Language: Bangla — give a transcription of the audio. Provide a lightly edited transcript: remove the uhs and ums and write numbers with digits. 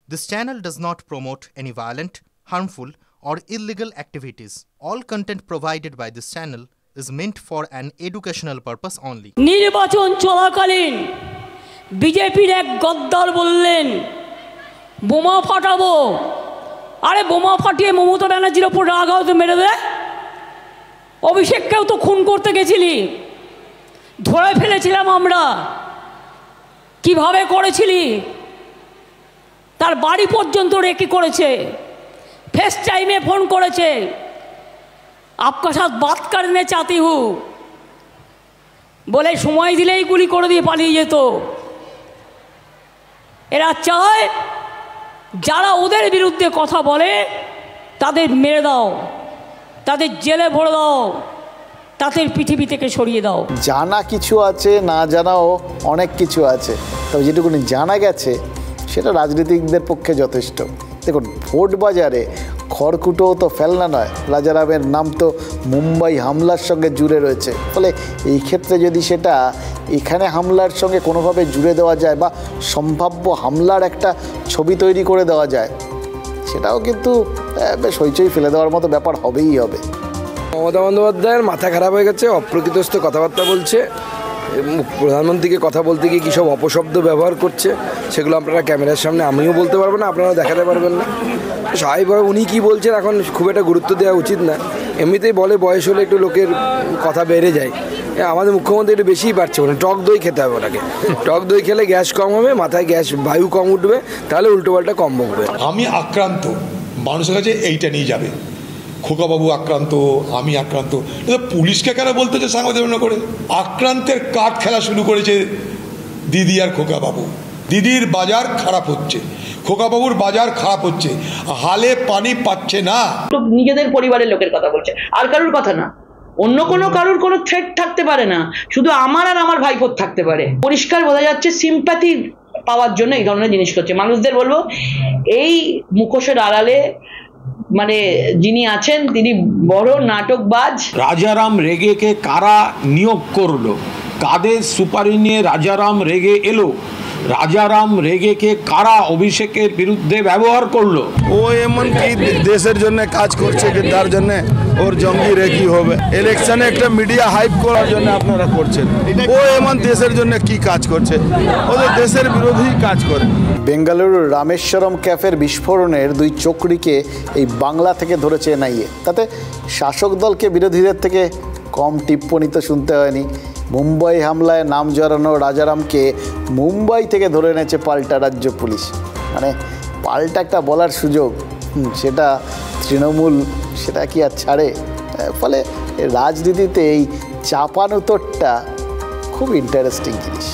This channel does not promote any violent, harmful, or illegal activities. All content provided by this channel is meant for an educational purpose only. নির্বাচন চলাকালীন বিজেপির এক গদ্দার বললেন বোমা ফাটাবো। আরে বোমা ফাটিয়ে মমতা ব্যানার্জির ওপর রাগ হয়তো মেরে দে। অভিষেককেও তো খুন করতে গেছিলি, ধরে ফেলেছিলাম আমরা। কিভাবে করেছিলি? তার বাড়ি পর্যন্ত রেকি করেছে, ফেস টাইমে ফোন করেছে। आपका साथ बात करने चाहती हूँ বলে সময় দিলেই গুলি করে দিয়ে পালিয়ে যেত। এরা চায় যারা ওদের বিরুদ্ধে কথা বলে তাদের মেরে দাও, তাদের জেলে ভরে দাও, তাদের পৃথিবী থেকে সরিয়ে দাও। জানা কিছু আছে, না জানাও অনেক কিছু আছে, তবে যেটুকুনি জানা গেছে সেটা রাজনীতিকদের পক্ষে যথেষ্ট। দেখুন, ভোট বাজারে খড়কুটো তো ফেলনা নয়, রাজারামের নাম তো মুম্বাই হামলার সঙ্গে জুড়ে রয়েছে। ফলে এই ক্ষেত্রে যদি সেটা এখানে হামলার সঙ্গে কোনোভাবে জুড়ে দেওয়া যায় বা সম্ভাব্য হামলার একটা ছবি তৈরি করে দেওয়া যায়, সেটাও কিন্তু বেশ হইচই ফেলে দেওয়ার মতো ব্যাপার হবেই হবে। মমতা বন্দ্যোপাধ্যায়ের মাথা খারাপ হয়ে গেছে, অপ্রকৃতস্থ কথাবার্তা বলছে। প্রধানমন্ত্রীকে কথা বলতে গিয়ে কী সব অপশব্দ ব্যবহার করছে, সেগুলো আপনারা ক্যামেরার সামনে আমিও বলতে পারবো না, আপনারাও দেখাতে পারবেন না। স্বাভাবিকভাবে উনি কী বলছেন এখন খুব একটা গুরুত্ব দেওয়া উচিত না। এমনিতেই বলে বয়স হলে একটু লোকের কথা বেড়ে যায়। আমাদের মুখ্যমন্ত্রী একটু বেশিই পারছে, মানে টক দই খেতে হবে ওনাকে। টক দই খেলে গ্যাস কম হবে, মাথায় গ্যাস বায়ু কম উঠবে, তাহলে উল্টোপাল্টা কম বকবে। আমি আক্রান্ত, মানুষের কাছে এইটা নিয়ে যাবে, খোকাবাবু আক্রান্ত, আমি আক্রান্ত। পুলিশকে কেন বলতেছে সাংবাদিক করে? আক্রান্তের কাঠ খেলা শুরু করেছে দিদি আর খোকাবাবু। দিদির বাজার খারাপ হচ্ছে, খোকাবাবুর বাজার খারাপ হচ্ছে, হালে পানি পাচ্ছে না। নিজেদের পরিবারের লোকের কথা বলছে, আর কারুর কথা না। অন্য কারুর কোনো থ্রেট থাকতে পারে না, শুধু আমার আর আমার ভাইপোর থাকতে পারে। পরিষ্কার বোঝা যাচ্ছে সিম্প্যাথি পাওয়ার জন্য এই ধরনের জিনিস করছে। মানুষদের বলবো, এই মুখোশের আড়ালে মানে যিনি আছেন তিনি বড় নাটকবাজ। রাজারাম রেগেকে কারা নিয়োগ করলো? কাদের সুপারি নিয়ে রাজারাম রেগে এলো? রাজারাম রেগেকে কারা অভিষেকের বিরুদ্ধে ব্যবহার করলো? ও এমন কি দেশের জন্য কাজ করছে যে তার জন্য ওর জঙ্গি রেকি হবে? ইলেকশনে একটা মিডিয়া হাইপ করার জন্য আপনারা করছেন। ও এমন দেশের জন্য কি কাজ করছে? ওদের দেশের বিরোধী কাজ করে। বেঙ্গালুরুর রামেশ্বরম ক্যাফের বিস্ফোরণের দুই চক্রীকে এই বাংলা থেকে ধরেছে এনআইএ। তাতে শাসক দলকে বিরোধীদের থেকে কম টিপ্পণী তো শুনতে হয়নি। মুম্বাই হামলায় নাম জড়ানো রাজারামকে মুম্বাই থেকে ধরে এনেছে পাল্টা রাজ্য পুলিশ। মানে পাল্টা একটা বলার সুযোগ, সেটা তৃণমূল সেটা কি আর ছাড়ে? ফলে রাজনীতিতে এই চাপানুতরটা খুব ইন্টারেস্টিং জিনিস।